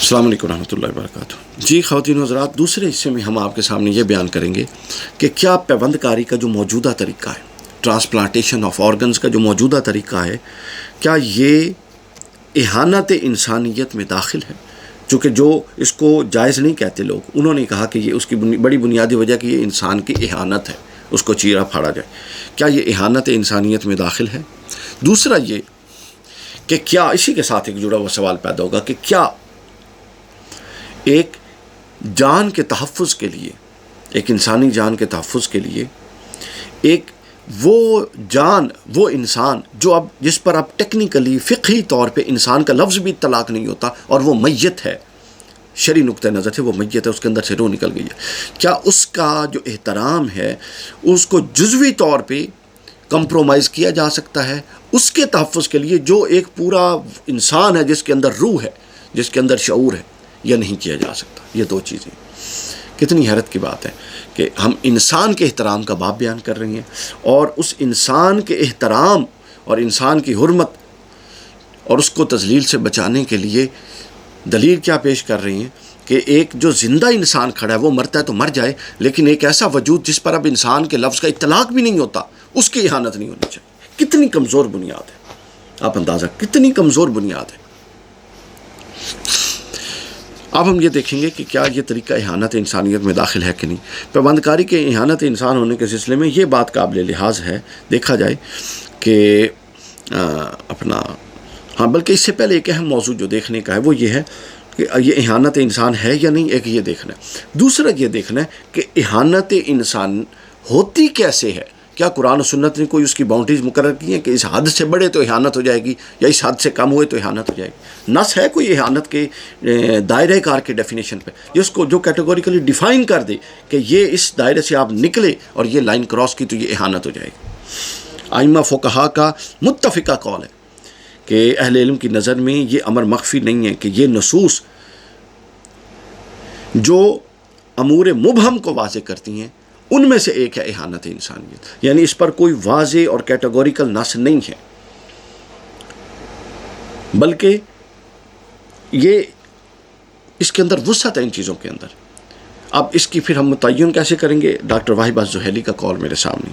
السلام علیکم ورحمۃ اللہ وبرکاتہ۔ جی خواتین و حضرات، دوسرے حصے میں ہم آپ کے سامنے یہ بیان کریں گے کہ کیا پیوند کاری کا جو موجودہ طریقہ ہے، ٹرانسپلانٹیشن آف آرگنز کا جو موجودہ طریقہ ہے، کیا یہ اہانت انسانیت میں داخل ہے؟ چونکہ جو اس کو جائز نہیں کہتے لوگ، انہوں نے کہا کہ یہ اس کی بڑی بنیادی وجہ کہ یہ انسان کی اہانت ہے، اس کو چیرا پھاڑا جائے۔ کیا یہ اہانت انسانیت میں داخل ہے؟ دوسرا یہ کہ کیا اسی کے ساتھ ایک جڑا ہوا سوال پیدا ہوگا کہ کیا ایک جان کے تحفظ کے لیے، ایک انسانی جان کے تحفظ کے لیے، ایک وہ جان، وہ انسان جو اب جس پر اب ٹیکنیکلی فقہی طور پہ انسان کا لفظ بھی اطلاق نہیں ہوتا اور وہ میت ہے، شرعی نقطہ نظر سے وہ میت ہے، اس کے اندر سے روح نکل گئی ہے، کیا اس کا جو احترام ہے اس کو جزوی طور پہ کمپرومائز کیا جا سکتا ہے اس کے تحفظ کے لیے، جو ایک پورا انسان ہے جس کے اندر روح ہے، جس کے اندر شعور ہے، یا نہیں کیا جا سکتا؟ یہ دو چیزیں کتنی حیرت کی بات ہے کہ ہم انسان کے احترام کا باب بیان کر رہی ہیں، اور اس انسان کے احترام اور انسان کی حرمت اور اس کو تذلیل سے بچانے کے لیے دلیل کیا پیش کر رہی ہیں کہ ایک جو زندہ انسان کھڑا ہے وہ مرتا ہے تو مر جائے، لیکن ایک ایسا وجود جس پر اب انسان کے لفظ کا اطلاق بھی نہیں ہوتا، اس کی اہانت نہیں ہونی چاہیے۔ کتنی کمزور بنیاد ہے، آپ اندازہ کتنی کمزور بنیاد ہے۔ اب ہم یہ دیکھیں گے کہ کیا یہ طریقہ اہانت انسانیت میں داخل ہے کہ نہیں۔ پیوند کاری کے اہانت انسان ہونے کے سلسلے میں یہ بات قابل لحاظ ہے، دیکھا جائے کہ بلکہ اس سے پہلے ایک اہم موضوع جو دیکھنے کا ہے وہ یہ ہے کہ یہ اہانت انسان ہے یا نہیں، ایک یہ دیکھنا ہے۔ دوسرا یہ دیکھنا ہے کہ اہانت انسان ہوتی کیسے ہے۔ کیا قرآن و سنت نے کوئی اس کی باؤنڈریز مقرر کی ہیں کہ اس حد سے بڑھے تو اہانت ہو جائے گی، یا اس حد سے کم ہوئے تو اہانت ہو جائے گی؟ نص ہے کوئی اہانت کے دائرہ کار کے ڈیفینیشن پہ، جس کو جو کیٹیگوریکلی ڈیفائن کر دے کہ یہ اس دائرے سے آپ نکلے اور یہ لائن کراس کی تو یہ اہانت ہو جائے گی؟ ائمہ فقہا کا متفقہ قول ہے کہ اہل علم کی نظر میں یہ امر مخفی نہیں ہے کہ یہ نصوص جو امور مبہم کو واضح کرتی ہیں ان میں سے ایک ہے اہانت انسانیت، یعنی اس پر کوئی واضح اور کیٹیگوریکل نص نہیں ہے، بلکہ یہ اس کے اندر وسعت ہے ان چیزوں کے اندر۔ اب اس کی پھر ہم متعین کیسے کریں گے؟ ڈاکٹر واحد الزحیلی کا قول میرے سامنے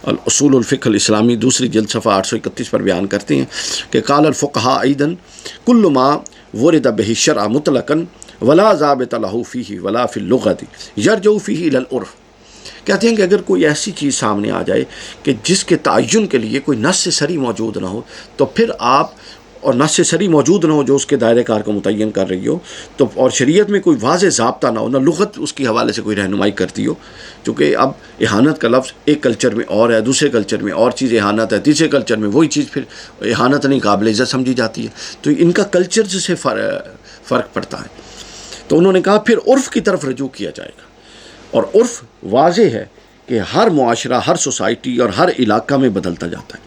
اصول الفقہ الاسلامی دوسری جلد صفحہ 831 پر بیان کرتے ہیں کہ قال الفقہاء ایضا کل ما ورد به الشرع مطلقا ولا ضابط له فيه ولا في اللغة يرجع فيه الى العرف۔ کہتے ہیں کہ اگر کوئی ایسی چیز سامنے آ جائے کہ جس کے تعین کے لیے کوئی نص صریح موجود نہ ہو، تو پھر آپ اور نص صریح موجود نہ ہو جو اس کے دائرہ کار کو متعین کر رہی ہو، تو اور شریعت میں کوئی واضح ضابطہ نہ ہو، نہ لغت اس کی حوالے سے کوئی رہنمائی کرتی ہو، چونکہ اب اہانت کا لفظ ایک کلچر میں اور ہے، دوسرے کلچر میں اور چیز اہانت ہے، تیسرے کلچر میں وہی چیز پھر اہانت نہیں، قابل عزت سمجھی جاتی ہے، تو ان کا کلچر سے فرق پڑتا ہے۔ تو انہوں نے کہا پھر عرف کی طرف رجوع کیا جائے گا، اور عرف واضح ہے کہ ہر معاشرہ، ہر سوسائٹی اور ہر علاقہ میں بدلتا جاتا ہے،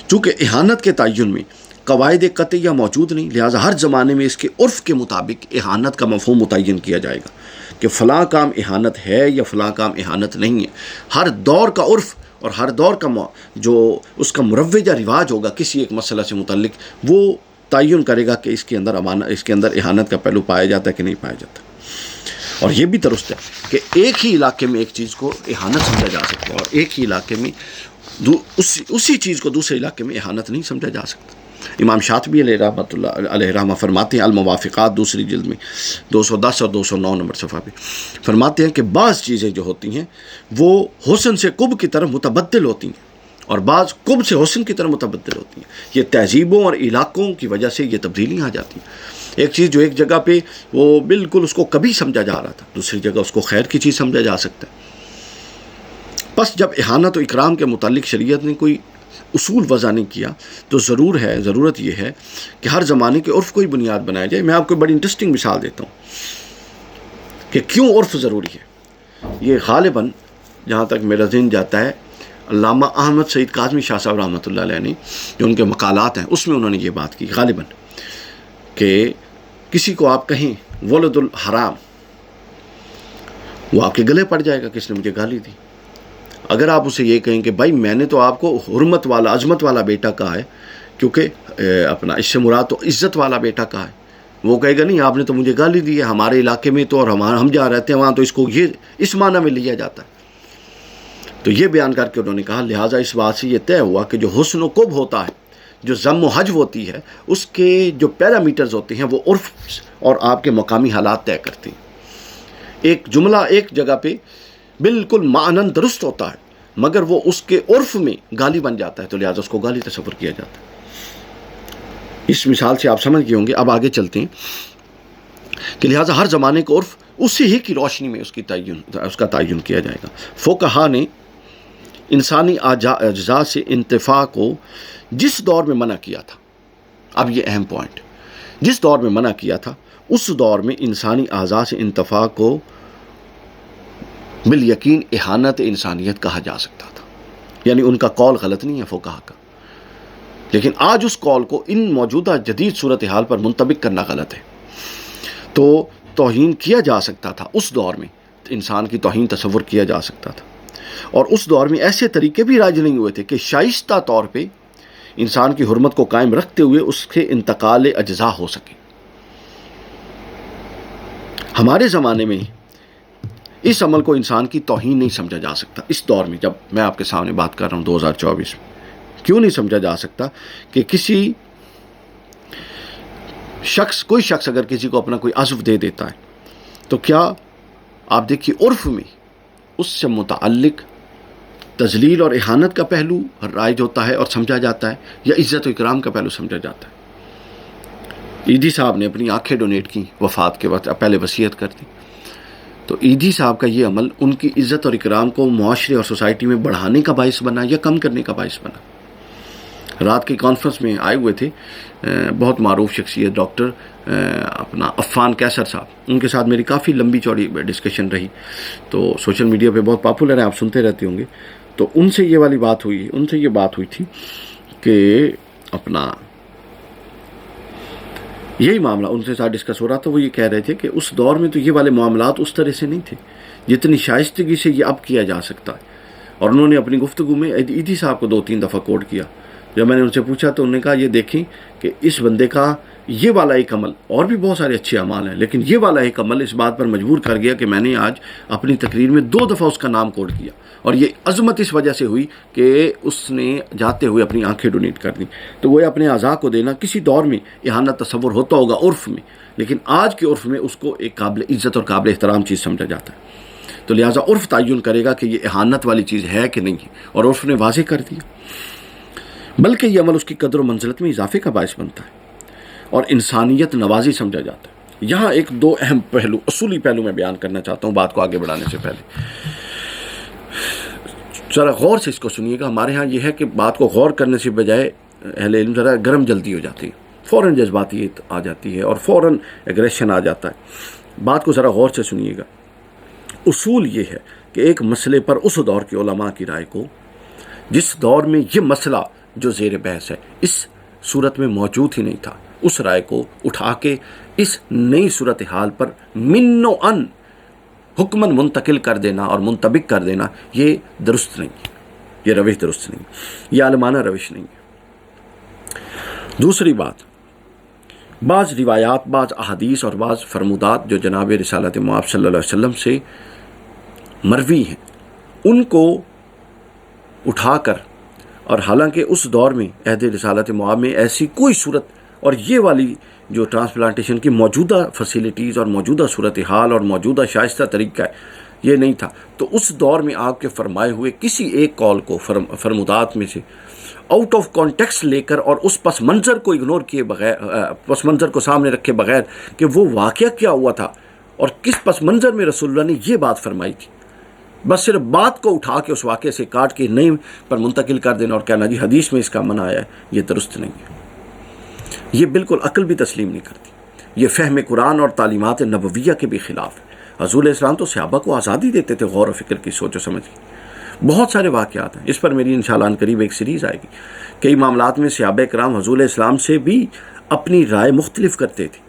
چونکہ اہانت کے تعین میں قواعد قطعیہ موجود نہیں، لہٰذا ہر زمانے میں اس کے عرف کے مطابق اہانت کا مفہوم متعین کیا جائے گا کہ فلاں کام اہانت ہے یا فلاں کام اہانت نہیں ہے۔ ہر دور کا عرف اور ہر دور کا جو اس کا مروج یا رواج ہوگا کسی ایک مسئلہ سے متعلق، وہ تعین کرے گا کہ اس کے اندر اہانت کا پہلو پایا جاتا ہے کہ نہیں پایا جاتا۔ اور یہ بھی درست ہے کہ ایک ہی علاقے میں ایک چیز کو اہانت سمجھا جا سکتا ہے، اور ایک ہی علاقے میں اسی چیز کو دوسرے علاقے میں اہانت نہیں سمجھا جا سکتا۔ امام شاطبی علیہ رحمہ فرماتے ہیں الموافقات دوسری جلد میں 210 اور 209 نمبر صفحہ پہ فرماتے ہیں کہ بعض چیزیں جو ہوتی ہیں وہ حسن سے قبح کی طرف متبدل ہوتی ہیں، اور بعض قبح سے حسن کی طرف متبدل ہوتی ہیں۔ یہ تہذیبوں اور علاقوں کی وجہ سے یہ تبدیلیاں آ جاتی ہیں۔ ایک چیز جو ایک جگہ پہ وہ بالکل اس کو کبھی سمجھا جا رہا تھا، دوسری جگہ اس کو خیر کی چیز سمجھا جا سکتا ہے۔ بس جب اہانت و اکرام کے متعلق شریعت نے کوئی اصول وضع نہیں کیا تو ضرورت یہ ہے کہ ہر زمانے کے عرف کو ہی بنیاد بنایا جائے۔ میں آپ کو بڑی انٹرسٹنگ مثال دیتا ہوں کہ کیوں عرف ضروری ہے۔ یہ غالباً جہاں تک میرا ذہن جاتا ہے علامہ احمد سعید کاظمی شاہ صاحب رحمۃ اللہ علیہ نے جو ان کے مقالات ہیں اس میں انہوں نے یہ بات کی غالباً کہ کسی کو آپ کہیں ولد الحرام، وہ آپ کے گلے پڑ جائے گا کہ اس نے مجھے گالی دی۔ اگر آپ اسے یہ کہیں کہ بھائی میں نے تو آپ کو حرمت والا، عظمت والا بیٹا کہا ہے، کیونکہ اپنا اس سے مراد تو عزت والا بیٹا کہا ہے. وہ کہے گا نہیں آپ نے تو مجھے گالی دی ہے، ہمارے علاقے میں تو اور ہم جہاں رہتے ہیں وہاں تو اس کو یہ اس معنی میں لیا جاتا ہے. تو یہ بیان کر کے انہوں نے کہا لہٰذا اس بات سے یہ طے ہوا کہ جو حسن و قب ہوتا ہے، جو ضم و حجب ہوتی ہے، اس کے جو پیرامیٹرز ہوتے ہیں وہ عرف اور آپ کے مقامی حالات طے کرتے ہیں. ایک جملہ ایک جگہ پہ بالکل معنن درست ہوتا ہے مگر وہ اس کے عرف میں گالی بن جاتا ہے، تو لہٰذا اس کو گالی تصور کیا جاتا ہے. اس مثال سے آپ سمجھ گئے ہوں گے. اب آگے چلتے ہیں کہ لہٰذا ہر زمانے کا عرف اسی ہی کی روشنی میں اس کا تعین کیا جائے گا. فقہا نے انسانی اجزاء سے انتفاع کو جس دور میں منع کیا تھا، اب یہ اہم پوائنٹ، جس دور میں منع کیا تھا اس دور میں انسانی اعضاء سے انتفاع کو بالیقین اہانت انسانیت کہا جا سکتا تھا. یعنی ان کا قول غلط نہیں ہے فقہا کا، لیکن آج اس قول کو ان موجودہ جدید صورتحال پر منطبق کرنا غلط ہے. تو توہین کیا جا سکتا تھا اس دور میں، انسان کی توہین تصور کیا جا سکتا تھا، اور اس دور میں ایسے طریقے بھی رائج نہیں ہوئے تھے کہ شائستہ طور پہ انسان کی حرمت کو قائم رکھتے ہوئے اس کے انتقال اجزاء ہو سکے. ہمارے زمانے میں اس عمل کو انسان کی توہین نہیں سمجھا جا سکتا. اس دور میں جب میں آپ کے سامنے بات کر رہا ہوں 2024 میں، کیوں نہیں سمجھا جا سکتا کہ کسی کوئی شخص اگر کسی کو اپنا کوئی عضو دے دیتا ہے تو کیا آپ دیکھیے عرف میں اس سے متعلق تذلیل اور اہانت کا پہلو رائج ہوتا ہے اور سمجھا جاتا ہے، یا عزت و اکرام کا پہلو سمجھا جاتا ہے. ایدھی صاحب نے اپنی آنکھیں ڈونیٹ کی وفات کے وقت، پہلے وصیت کر دی، تو ایدھی صاحب کا یہ عمل ان کی عزت اور اکرام کو معاشرے اور سوسائٹی میں بڑھانے کا باعث بنا یا کم کرنے کا باعث بنا. رات کی کانفرنس میں آئے ہوئے تھے بہت معروف شخصیت ڈاکٹر اپنا عفان کیسر صاحب، ان کے ساتھ میری کافی لمبی چوڑی ڈسکشن رہی، تو سوشل میڈیا پہ بہت پاپولر ہے، آپ سنتے رہتے ہوں گے. تو ان سے یہ والی بات ہوئی، ان سے یہ بات ہوئی تھی کہ اپنا یہی معاملہ ان سے ساتھ ڈسکس ہو رہا تھا. وہ یہ کہہ رہے تھے کہ اس دور میں تو یہ والے معاملات اس طرح سے نہیں تھے جتنی شائستگی سے یہ اب کیا جا سکتا ہے. اور انہوں نے اپنی گفتگو میں ایدھی صاحب کو 2-3 دفعہ کوٹ کیا. جب میں نے ان سے پوچھا تو انہوں نے کہا یہ دیکھیں کہ اس بندے کا یہ والا ایک عمل، اور بھی بہت سارے اچھے اعمال ہیں، لیکن یہ والا ایک عمل اس بات پر مجبور کر گیا کہ میں نے آج اپنی تقریر میں 2 دفعہ اس کا نام کوٹ کیا. اور یہ عظمت اس وجہ سے ہوئی کہ اس نے جاتے ہوئے اپنی آنکھیں ڈونیٹ کر دیں. تو وہ اپنے اعضاء کو دینا کسی دور میں اہانت تصور ہوتا ہوگا عرف میں، لیکن آج کے عرف میں اس کو ایک قابل عزت اور قابل احترام چیز سمجھا جاتا ہے. تو لہٰذا عرف تعین کرے گا کہ یہ اہانت والی چیز ہے کہ نہیں ہے، اور عرف نے واضح کر دیا. بلکہ یہ عمل اس کی قدر و منزلت میں اضافے کا باعث بنتا ہے اور انسانیت نوازی سمجھا جاتا ہے. یہاں 1-2 اہم پہلو، اصولی پہلو میں بیان کرنا چاہتا ہوں بات کو آگے بڑھانے سے پہلے. ذرا غور سے اس کو سنیے گا. ہمارے ہاں یہ ہے کہ بات کو غور کرنے سے بجائے اہل علم ذرا گرم جلدی ہو جاتی ہے، فوراً جذباتیت آ جاتی ہے اور فوراً ایگریشن آ جاتا ہے. بات کو ذرا غور سے سنیے گا. اصول یہ ہے کہ ایک مسئلے پر اس دور کے علماء کی رائے کو، جس دور میں یہ مسئلہ جو زیر بحث ہے اس صورت میں موجود ہی نہیں تھا، اس رائے کو اٹھا کے اس نئی صورتحال پر من و ان حکمن منتقل کر دینا اور منطبق کر دینا، یہ درست نہیں ہے، یہ روش درست نہیں، یہ عالمانہ روش نہیں ہے. دوسری بات، بعض روایات، بعض احادیث اور بعض فرمودات جو جناب رسالت مآب صلی اللہ علیہ وسلم سے مروی ہیں، ان کو اٹھا کر، اور حالانکہ اس دور میں عہد رسالت مآب میں ایسی کوئی صورت اور یہ والی جو ٹرانسپلانٹیشن کی موجودہ فیسیلیٹیز اور موجودہ صورتحال اور موجودہ شائستہ طریقہ ہے یہ نہیں تھا، تو اس دور میں آپ کے فرمائے ہوئے کسی ایک قول کو فرمودات میں سے آؤٹ آف کانٹیکسٹ لے کر اور اس پس منظر کو اگنور کیے بغیر، پس منظر کو سامنے رکھے بغیر کہ وہ واقعہ کیا ہوا تھا اور کس پس منظر میں رسول اللہ نے یہ بات فرمائی تھی، بس صرف بات کو اٹھا کے اس واقعے سے کاٹ کے نئے پر منتقل کر دینا اور کہنا جی حدیث میں اس کا منع آیا ہے، یہ درست نہیں ہے. یہ بالکل عقل بھی تسلیم نہیں کرتی. یہ فہم قرآن اور تعلیمات نبویہ کے بھی خلاف ہے. حضور علیہ السلام تو صحابہ کو آزادی دیتے تھے غور و فکر کی، سوچ و سمجھ کی. بہت سارے واقعات ہیں، اس پر میری انشاءاللہ قریب ایک سیریز آئے گی. کئی معاملات میں صحابہ کرام حضور علیہ السلام سے بھی اپنی رائے مختلف کرتے تھے.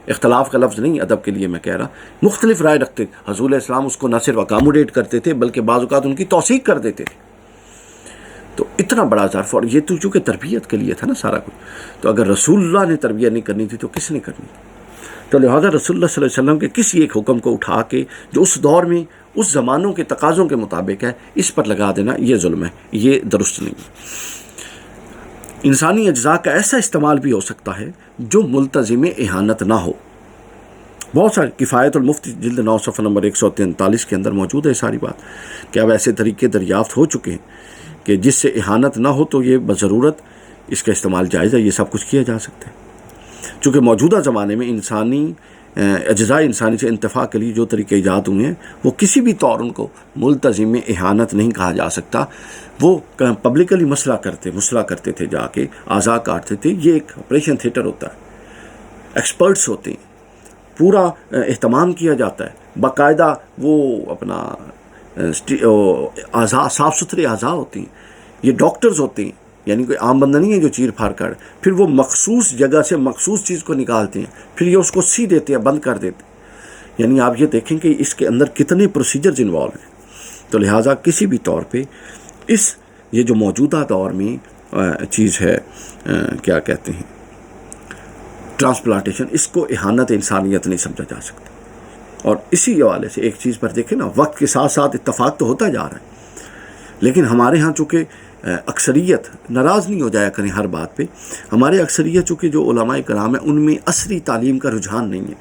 اختلاف کا لفظ نہیں، ادب کے لیے میں کہہ رہا، مختلف رائے رکھتے تھے. حضور علیہ السلام اس کو نہ صرف اکاموڈیٹ کرتے تھے بلکہ بعض اوقات ان کی توثیق کر دیتے تھے. تو اتنا بڑا ظرف، اور یہ تو چونکہ تربیت کے لیے تھا نا سارا کچھ، تو اگر رسول اللہ نے تربیت نہیں کرنی تھی تو کس نے کرنی تھی؟ تو لہٰذا رسول اللہ صلی اللہ علیہ وسلم کے کسی ایک حکم کو اٹھا کے جو اس دور میں اس زمانوں کے تقاضوں کے مطابق ہے اس پر لگا دینا یہ ظلم ہے، یہ درست نہیں ہے۔ انسانی اجزاء کا ایسا استعمال بھی ہو سکتا ہے جو ملتزم اہانت نہ ہو۔ بہت سارے کفایت المفتی جلد 9 صفحہ نمبر 143 کے اندر موجود ہے ساری بات، کہ اب ایسے طریقے دریافت ہو چکے ہیں کہ جس سے اہانت نہ ہو تو یہ بضرورت اس کا استعمال جائز ہے، یہ سب کچھ کیا جا سکتا ہے۔ چونکہ موجودہ زمانے میں انسانی اجزاء انسانی سے انتفاع کے لیے جو طریقے ایجاد ہوئے ہیں وہ کسی بھی طور ان کو ملتزم اہانت نہیں کہا جا سکتا۔ وہ پبلکلی مسئلہ کرتے تھے، جا کے اعضاء کاٹتے تھے، یہ ایک آپریشن تھیٹر ہوتا ہے، ایکسپرٹس ہوتے ہیں، پورا اہتمام کیا جاتا ہے، باقاعدہ وہ اپنا اعضاء صاف ستھرے اعضاء ہوتے ہیں، یہ ڈاکٹرز ہوتے ہیں، یعنی کوئی عام بندہ نہیں ہے جو چیر پھاڑ کر، پھر وہ مخصوص جگہ سے مخصوص چیز کو نکالتے ہیں، پھر یہ اس کو سی دیتے ہیں، بند کر دیتے ہیں۔ یعنی آپ یہ دیکھیں کہ اس کے اندر کتنے پروسیجرز انوالو ہیں۔ تو لہٰذا کسی بھی طور پہ یہ جو موجودہ دور میں چیز ہے، کیا کہتے ہیں، ٹرانسپلانٹیشن، اس کو اہانت انسانیت نہیں سمجھا جا سکتا۔ اور اسی حوالے سے ایک چیز پر دیکھیں نا، وقت کے ساتھ ساتھ اتفاق تو ہوتا جا رہا ہے، لیکن ہمارے ہاں چونکہ اکثریت، ناراض نہیں ہو جایا کریں ہر بات پہ، ہمارے اکثریت چونکہ جو علماء کرام ہیں ان میں عصری تعلیم کا رجحان نہیں ہے،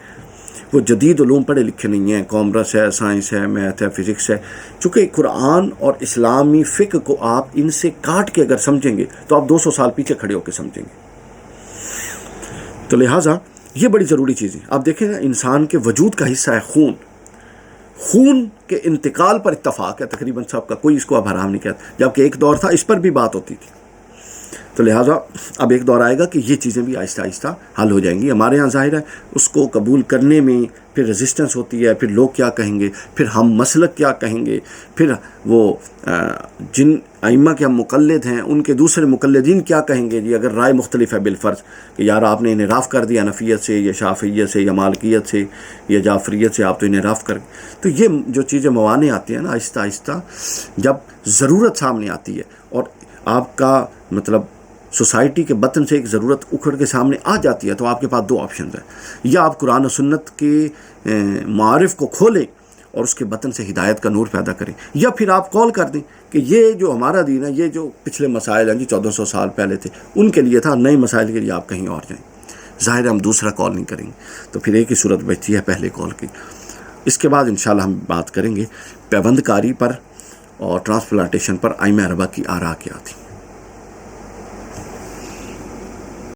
وہ جدید علوم پڑھے لکھے نہیں ہیں، کامرس ہے، سائنس ہے، میتھ ہے، فزکس ہے۔ چونکہ قرآن اور اسلامی فقہ کو آپ ان سے کاٹ کے اگر سمجھیں گے تو آپ 200 سال پیچھے کھڑے ہو کے سمجھیں گے۔ تو لہٰذا یہ بڑی ضروری چیز ہے۔ آپ دیکھیں نا، انسان کے وجود کا حصہ ہے خون کے انتقال پر اتفاق ہے تقریباً سب کا، کوئی اس کو اب حرام نہیں کہتا، جبکہ ایک دور تھا اس پر بھی بات ہوتی تھی۔ تو لہٰذا اب ایک دور آئے گا کہ یہ چیزیں بھی آہستہ آہستہ حل ہو جائیں گی۔ ہمارے ہاں ظاہر ہے اس کو قبول کرنے میں پھر ریزسٹنس ہوتی ہے، پھر لوگ کیا کہیں گے، پھر ہم مسلک کیا کہیں گے، پھر وہ جن ائمہ کے ہم مقلد ہیں ان کے دوسرے مقلدین کیا کہیں گے، جی اگر رائے مختلف ہے بالفرض کہ یار آپ نے انحراف کر دیا حنفیت سے یا شافعیت سے یا مالکیت سے یا جعفریت سے، آپ تو انحراف کر۔ تو یہ جو چیزیں موانع آتی ہیں نا آہستہ آہستہ، جب ضرورت سامنے آتی ہے اور آپ کا مطلب سوسائٹی کے بطن سے ایک ضرورت اکھڑ کے سامنے آ جاتی ہے، تو آپ کے پاس 2 آپشنز ہیں، یا آپ قرآن و سنت کے معارف کو کھولیں اور اس کے بطن سے ہدایت کا نور پیدا کریں، یا پھر آپ کال کر دیں کہ یہ جو ہمارا دین ہے، یہ جو پچھلے مسائل ہیں جی 1400 سال پہلے تھے ان کے لیے تھا، نئے مسائل کے لیے آپ کہیں اور جائیں۔ ظاہر ہے ہم دوسرا کال نہیں کریں گے، تو پھر ایک ہی صورت بچتی ہے پہلے کال کی۔ اس کے بعد انشاءاللہ ہم بات کریں گے پیوند کاری پر اور ٹرانسپلانٹیشن پر ائمہ اربعہ کی آراء کیا تھی۔